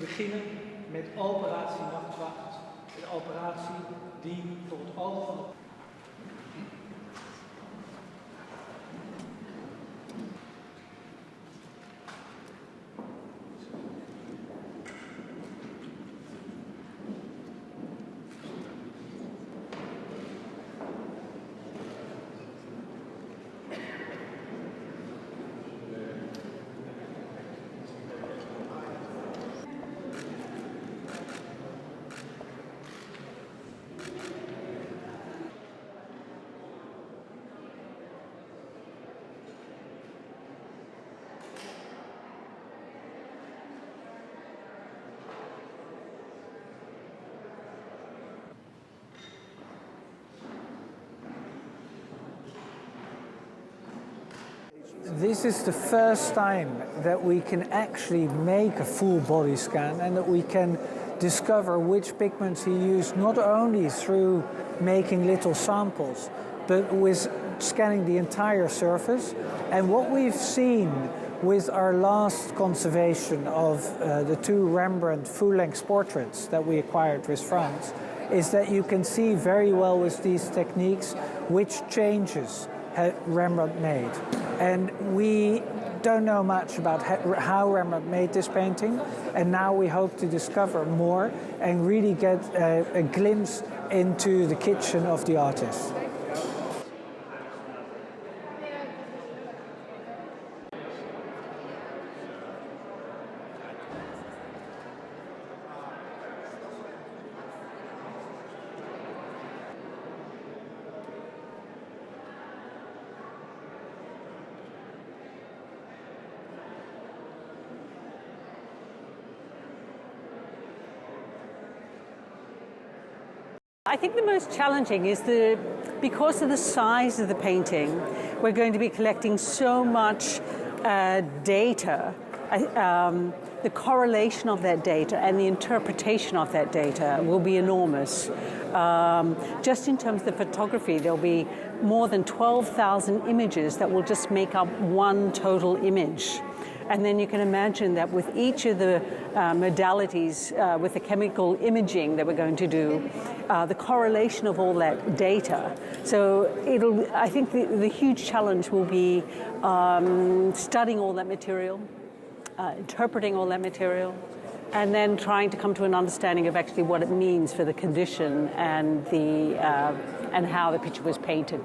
beginnen met operatie Nachtwacht. Een operatie die voor het oog van de... This is the first time that we can actually make a full body scan and that we can discover which pigments he used, not only through making little samples, but with scanning the entire surface. And what we've seen with our last conservation of the two Rembrandt full-length portraits that we acquired with France is that you can see very well with these techniques which changes Rembrandt made. And we don't know much about how Rembrandt made this painting, and now we hope to discover more and really get a glimpse into the kitchen of the artist. I think the most challenging is because of the size of the painting, we're going to be collecting so much data. The correlation of that data and the interpretation of that data will be enormous. Just in terms of the photography, there'll be more than 12,000 images that will just make up one total image. And then you can imagine that with each of the modalities, with the chemical imaging that we're going to do, the correlation of all that data. So I think the huge challenge will be studying all that material, interpreting all that material, and then trying to come to an understanding of actually what it means for the condition and and how the picture was painted.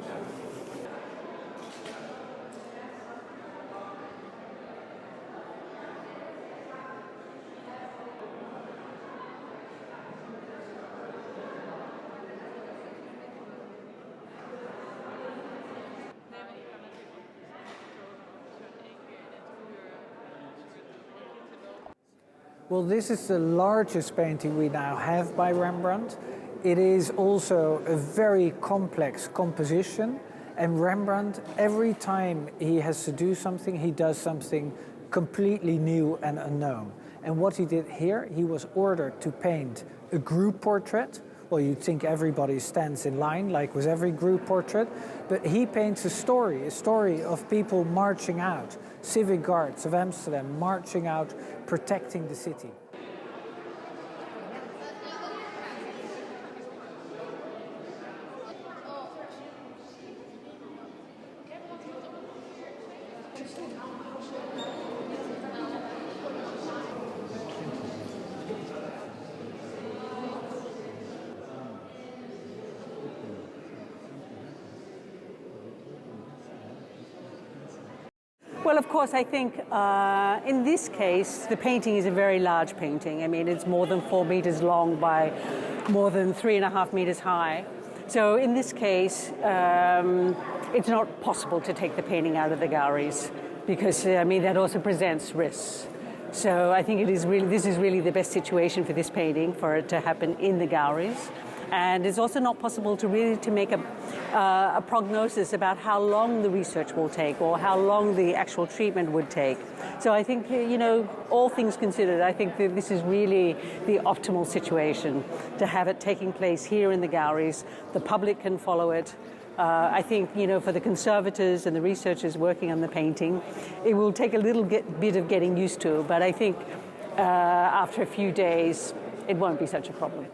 Well, this is the largest painting we now have by Rembrandt. It is also a very complex composition, and Rembrandt, every time he has to do something, he does something completely new and unknown. And what he did here, he was ordered to paint a group portrait. Well, you'd think everybody stands in line, like with every group portrait, but he paints a story of people marching out, civic guards of Amsterdam marching out, protecting the city. Well, of course, I think in this case, the painting is a very large painting. I mean, it's more than 4 meters long by more than 3.5 meters high. So in this case, it's not possible to take the painting out of the galleries because, I mean, that also presents risks. So I think this is really the best situation for this painting, for it to happen in the galleries. And it's also not possible to make a prognosis about how long the research will take or how long the actual treatment would take. So I think, you know, all things considered, I think that this is really the optimal situation to have it taking place here in the galleries. The public can follow it. I think, you know, for the conservators and the researchers working on the painting, it will take a little bit of getting used to, but I think after a few days, it won't be such a problem.